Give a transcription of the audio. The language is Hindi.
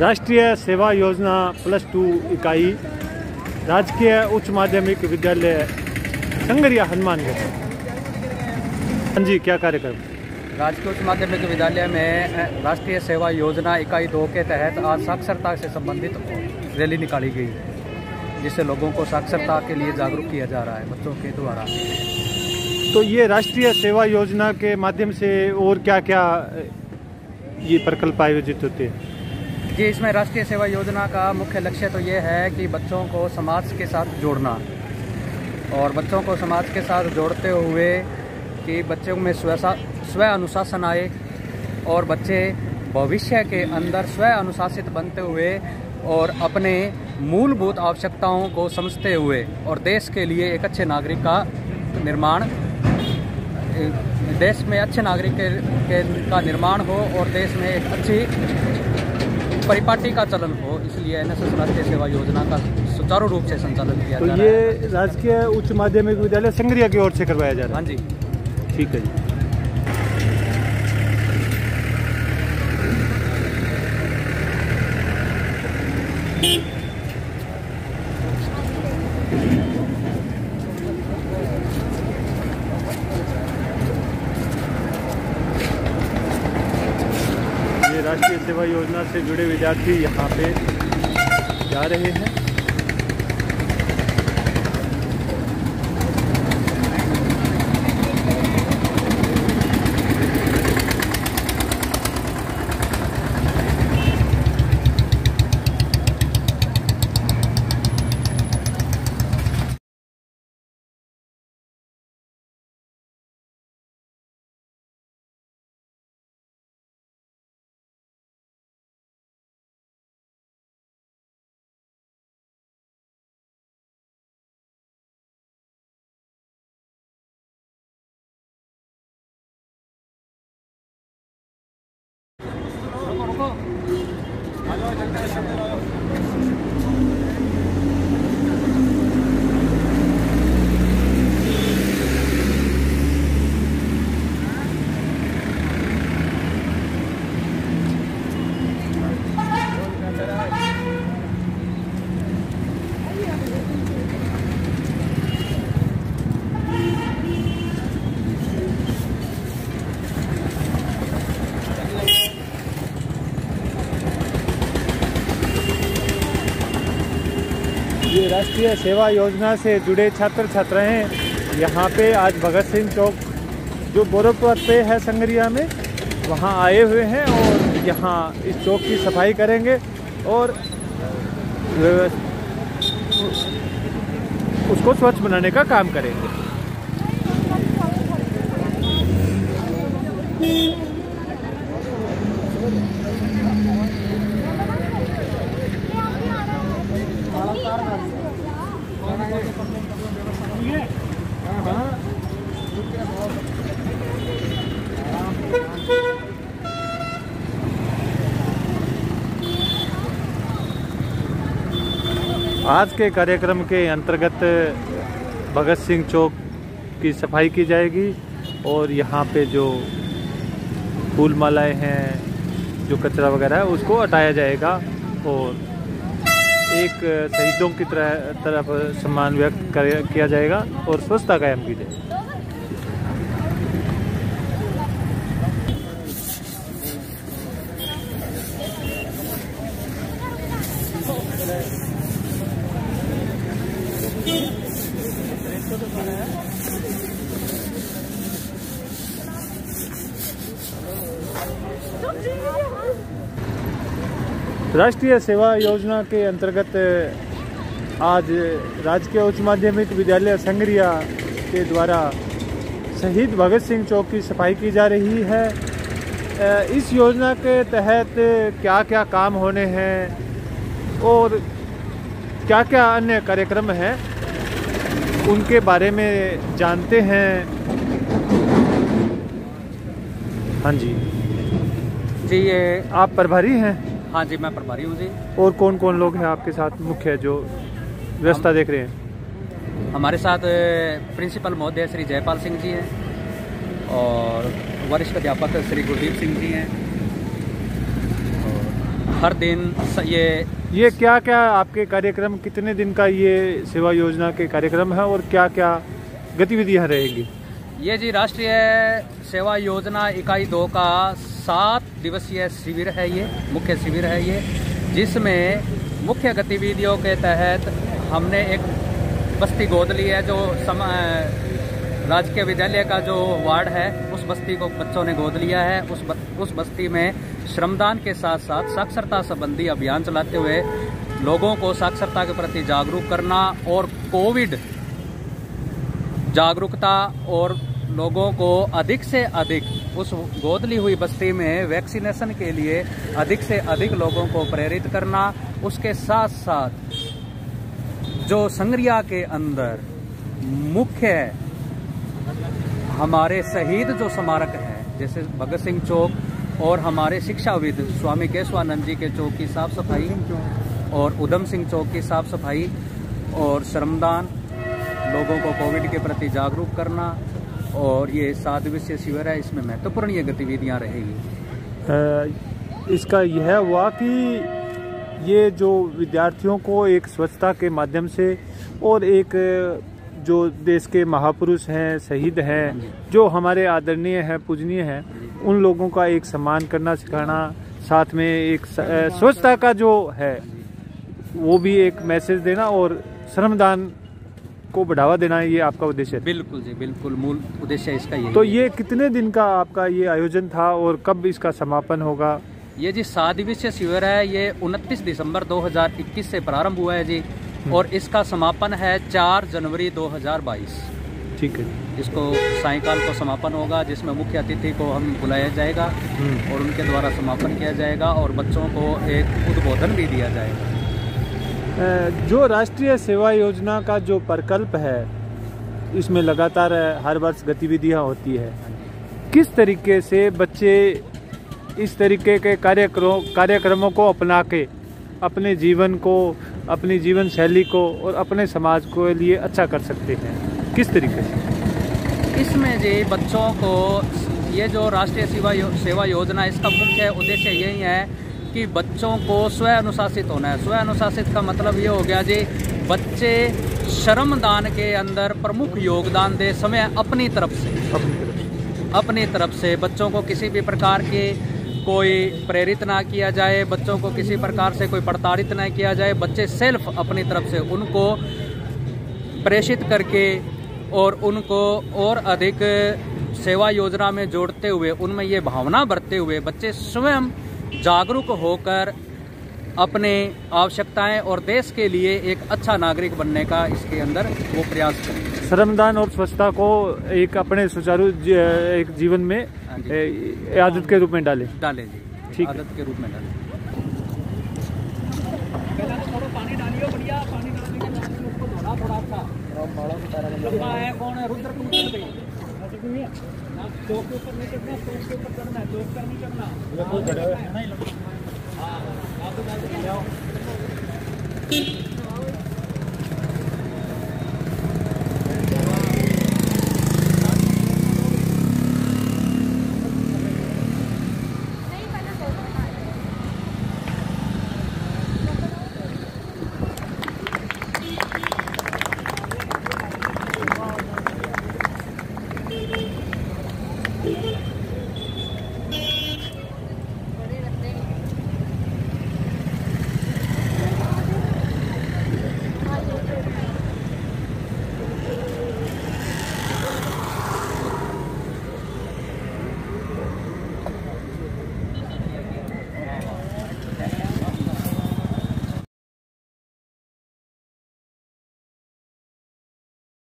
राष्ट्रीय सेवा योजना +2 इकाई राजकीय उच्च माध्यमिक विद्यालय संगरिया हनुमानगढ़। हाँ जी, क्या कार्यक्रम? राजकीय उच्च माध्यमिक विद्यालय में राष्ट्रीय सेवा योजना इकाई 2 के तहत आज साक्षरता से संबंधित रैली निकाली गई, जिससे लोगों को साक्षरता के लिए जागरूक किया जा रहा है बच्चों के द्वारा। तो ये राष्ट्रीय सेवा योजना के माध्यम से और क्या क्या ये प्रकल्प आयोजित होते हैं? जी, इसमें राष्ट्रीय सेवा योजना का मुख्य लक्ष्य तो ये है कि बच्चों को समाज के साथ जोड़ना, और बच्चों को समाज के साथ जोड़ते हुए कि बच्चों में स्व अनुशासन आए और बच्चे भविष्य के अंदर स्व अनुशासित बनते हुए और अपने मूलभूत आवश्यकताओं को समझते हुए और देश के लिए एक अच्छे नागरिक का निर्माण, देश में अच्छे नागरिक का निर्माण हो और देश में एक अच्छी परिपाटी का चलन हो। इसलिए एनएसएस राष्ट्रीय सेवा योजना का सुचारू रूप से संचालन किया जा रहा है। ये राजकीय उच्च माध्यमिक विद्यालय संगरिया की ओर से करवाया जा रहा है? हाँ जी, ठीक है जी। ये राष्ट्रीय सेवा योजना से जुड़े विद्यार्थी यहाँ पे जा रहे हैं। ये राष्ट्रीय सेवा योजना से जुड़े छात्र छात्राएं यहाँ पे आज भगत सिंह चौक जो बोरोपत पे है संगरिया में, वहाँ आए हुए हैं और यहाँ इस चौक की सफाई करेंगे और उसको स्वच्छ बनाने का काम करेंगे। आज के कार्यक्रम के अंतर्गत भगत सिंह चौक की सफाई की जाएगी और यहाँ पे जो फूल मालाएं हैं, जो कचरा वगैरह है, उसको हटाया जाएगा और एक शहीदों की तरफ सम्मान व्यक्त किया जाएगा और स्वच्छता कायम की जाएगी। राष्ट्रीय सेवा योजना के अंतर्गत आज राजकीय उच्च माध्यमिक विद्यालय संगरिया के द्वारा शहीद भगत सिंह चौक की सफाई की जा रही है। इस योजना के तहत क्या क्या काम होने हैं और क्या क्या अन्य कार्यक्रम हैं, उनके बारे में जानते हैं। हाँ जी जी, ये आप प्रभारी हैं? हाँ जी, मैं प्रभारी हूँ जी। और कौन कौन लोग हैं आपके साथ मुख्य जो व्यवस्था देख रहे हैं? हमारे साथ प्रिंसिपल महोदय श्री जयपाल सिंह जी हैं और वरिष्ठ अध्यापक श्री गुरदीप सिंह जी हैं और हर दिन ये क्या क्या आपके कार्यक्रम, कितने दिन का ये सेवा योजना के कार्यक्रम है और क्या क्या गतिविधियां रहेगी? ये जी राष्ट्रीय सेवा योजना इकाई 2 का 7 दिवसीय शिविर है, ये मुख्य शिविर है ये, जिसमें मुख्य गतिविधियों के तहत हमने एक बस्ती गोद ली है। जो राजकीय विद्यालय का जो वार्ड है उस बस्ती को बच्चों ने गोद लिया है। उस बस्ती में श्रमदान के साथ साथ साक्षरता संबंधी अभियान चलाते हुए लोगों को साक्षरता के प्रति जागरूक करना और कोविड जागरूकता और लोगों को अधिक से अधिक उस गोद ली हुई बस्ती में वैक्सीनेशन के लिए अधिक से अधिक लोगों को प्रेरित करना। उसके साथ साथ जो संग्रिया के अंदर मुख्य हमारे शहीद जो स्मारक है, जैसे भगत सिंह चौक और हमारे शिक्षाविद स्वामी केशवानंद जी के चौक की साफ सफाई और उधम सिंह चौक की साफ सफाई और श्रमदान, लोगों को कोविड के प्रति जागरूक करना, और ये 7 दिवसीय शिविर है, इसमें महत्वपूर्ण ये गतिविधियाँ रहेगी। इसका यह हुआ कि ये जो विद्यार्थियों को एक स्वच्छता के माध्यम से और एक जो देश के महापुरुष हैं, शहीद हैं, जो हमारे आदरणीय हैं, पूजनीय हैं, उन लोगों का एक सम्मान करना सिखाना, साथ में एक स्वच्छता का जो है वो भी एक मैसेज देना और श्रमदान को बढ़ावा देना, ये आपका उद्देश्य है? बिल्कुल जी, बिल्कुल मूल उद्देश्य इसका यही। तो ये कितने दिन का आपका ये आयोजन था और कब इसका समापन होगा? ये जी 7 दिवसीय शिविर है, ये 29 दिसंबर 2021 से प्रारंभ हुआ है जी, और इसका समापन है 4 जनवरी 2022। ठीक है। इसको सायंकाल को समापन होगा, जिसमें मुख्य अतिथि को हम बुलाया जाएगा और उनके द्वारा समापन किया जाएगा और बच्चों को एक उद्बोधन भी दिया जाएगा। जो राष्ट्रीय सेवा योजना का जो प्रकल्प है, इसमें लगातार हर वर्ष गतिविधियां होती है। किस तरीके से बच्चे इस तरीके के कार्यक्रमों को अपना के अपने जीवन को, अपनी जीवन शैली को और अपने समाज को लिए अच्छा कर सकते हैं? किस तरीके से? इसमें जी बच्चों को ये जो राष्ट्रीय सेवा योजना, इसका मुख्य उद्देश्य यही है कि बच्चों को स्व अनुशासित होना है। स्व अनुशासित का मतलब ये हो गया जी, बच्चे श्रमदान के अंदर प्रमुख योगदान दे समय अपनी तरफ से बच्चों को किसी भी प्रकार के कोई प्रेरित ना किया जाए, बच्चों को किसी प्रकार से कोई प्रताड़ित ना किया जाए। बच्चे सेल्फ अपनी तरफ से उनको प्रेषित करके और उनको और अधिक सेवा योजना में जोड़ते हुए, उनमें ये भावना भरते हुए बच्चे स्वयं जागरूक होकर अपने आवश्यकताएं और देश के लिए एक अच्छा नागरिक बनने का इसके अंदर वो प्रयास करें। श्रमदान और स्वच्छता को एक अपने सुचारू एक जीवन में आदत के रूप में डालें जी। ठीक, आदत के रूप में डालें। पानी डालिए, बढ़िया पानी डालने के बाद उसको धोना थोड़ा अच्छा है। कौन है? रुद्र चौक के ऊपर नहीं चढ़ना, चौक के ऊपर चढ़ना है, चौक पर नहीं चढ़ना। हाँ,